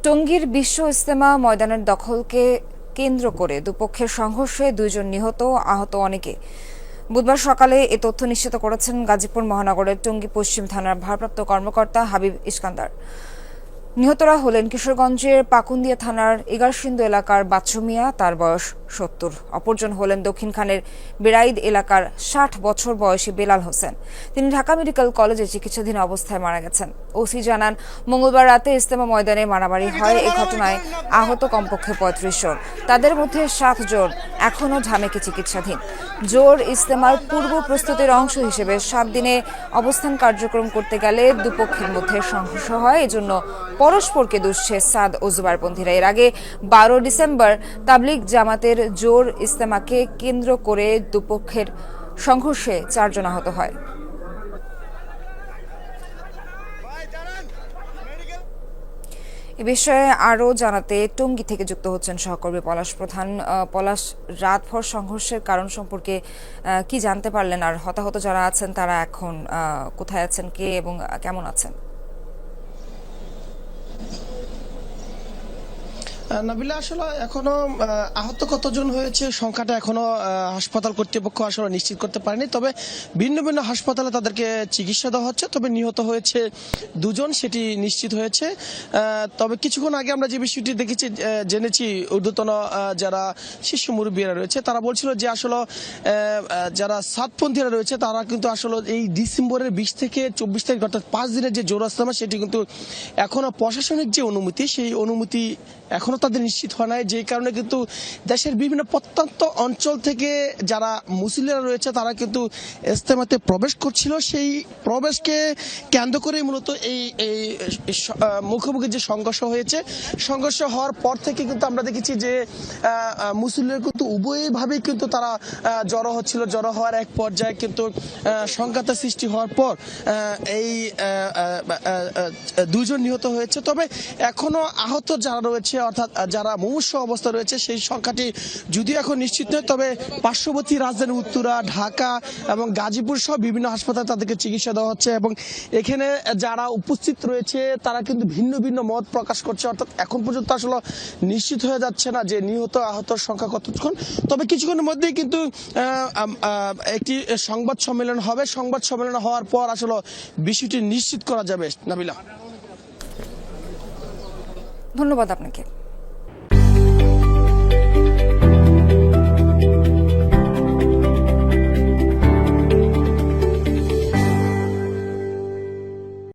টঙ্গীর বিশ্ব ইজতেমা ময়দানের দখলকে কেন্দ্র করে দুপক্ষের সংঘর্ষে 2 জন নিহত, আহত অনেকে। বুধবার সকালে এ তথ্য নিশ্চিত করেছেন গাজীপুর মহানগরের টঙ্গী পশ্চিম থানার ভারপ্রাপ্ত কর্মকর্তা হাবিব ইস্কান্দার। নিহতরা হলেন কিশোরগঞ্জের পাকুন্দিয়া থানার ইগারসিন্ধু এলাকার বাচ্চু মিয়া, তার বয়স 70। অপরজন হলেন দক্ষিণখানের বেড়াইদ এলাকার 60 বছর বয়সী বেলাল হোসেন। তিনি ঢাকা মেডিকেল কলেজে চিকিৎসাধীন অবস্থায় মারা গেছেন। ওসি জানান, মঙ্গলবার রাতে ইজতেমা ময়দানে মারামারি হয়। এই ঘটনায় আহত কমপক্ষে 35 জন। তাদের মধ্যে 7 জন এখনও ঢামেকে চিকিৎসাধীন। জোর ইজতেমার পূর্ব প্রস্তুতির অংশ হিসেবে 7 দিনে অবস্থান কার্যক্রম করতে গেলে দুপক্ষের মধ্যে সংঘর্ষ হয়। এজন্য পরস্পরকে দুষছে সাদ ও জুবারপন্থীরা। এর আগে 12 ডিসেম্বর তাবলিগ জামাতের জোর ইজতেমাকে কেন্দ্র করে দুপক্ষের সংঘর্ষে 4 জন আহত হয়। এ বিষয়ে আরও জানাতে টঙ্গী থেকে যুক্ত হচ্ছেন সহকর্মী পলাশ প্রধান। পলাশ, রাতভর সংঘর্ষের কারণ সম্পর্কে কি জানতে পারলেন, আর হতাহত যারা আছেন তারা এখন কোথায় আছেন, কে এবং কেমন আছেন? নাবিলা, আসলে এখনো আহত কতজন হয়েছে সংখ্যাটা এখনো হাসপাতাল কর্তৃপক্ষ আসলে নিশ্চিত করতে পারেনি। তবে ভিন্ন ভিন্ন হাসপাতালে তাদেরকে চিকিৎসা দেওয়া হচ্ছে। তবে নিহত হয়েছে 2 জন, সেটি নিশ্চিত হয়েছে। তবে কিছুক্ষণ আগে আমরা যে বিষয়টি জেনেছি, ঊর্ধ্বতন যারা শীর্ষ মুরব্বীরা রয়েছে তারা বলছিল যে আসলে যারা সাতপন্থীরা রয়েছে তারা কিন্তু আসলে এই ডিসেম্বরের 20 থেকে 24 তারিখ অর্থাৎ 5 দিনের যে জোর ইজতেমা সেটি কিন্তু এখনো প্রশাসনিক যে অনুমতি, সেই অনুমতি এখনো তাদের নিশ্চিত হয় নাই। যে কারণে কিন্তু দেশের বিভিন্ন প্রত্যন্ত অঞ্চল থেকে যারা মুসলিমরা রয়েছে তারা কিন্তু ইজতেমাতে প্রবেশ করছিল। সেই প্রবেশকে কেন্দ্র করে মূলত এই মুখোমুখি যে সংঘর্ষ হয়েছে, সংঘর্ষ হওয়ার পর থেকে কিন্তু আমরা দেখেছি যে মুসলিমরা কিন্তু উভয়ভাবেই কিন্তু তারা জড়ো হচ্ছিল। জড়ো হওয়ার এক পর্যায়ে কিন্তু সংঘাতের সৃষ্টি হওয়ার পর এই 2 জন নিহত হয়েছে। তবে এখনো আহত যারা রয়েছে অর্থাৎ যারা মুমূর্ষু অবস্থা রয়েছে সেই সংখ্যাটি যদিও এখন নিশ্চিত নয়, তবে পার্শ্ববর্তী রাজধানী উত্তরা, ঢাকা এবং গাজীপুর সহ বিভিন্ন হাসপাতালে তাদেরকে চিকিৎসা দেওয়া হচ্ছে। এবং এখানে যারা উপস্থিত রয়েছে তারা কিন্তু ভিন্ন ভিন্ন মত প্রকাশ করছে। অর্থাৎ এখন পর্যন্ত আসলে নিশ্চিত হয়ে যাচ্ছে না যে নিহত আহতর সংখ্যা কতক্ষণ। তবে কিছুক্ষণের মধ্যেই কিন্তু একটি সংবাদ সম্মেলন হবে। সংবাদ সম্মেলন হওয়ার পর আসলে বিষয়টি নিশ্চিত করা যাবে। নাবিলা, ধন্যবাদ আপনাকে।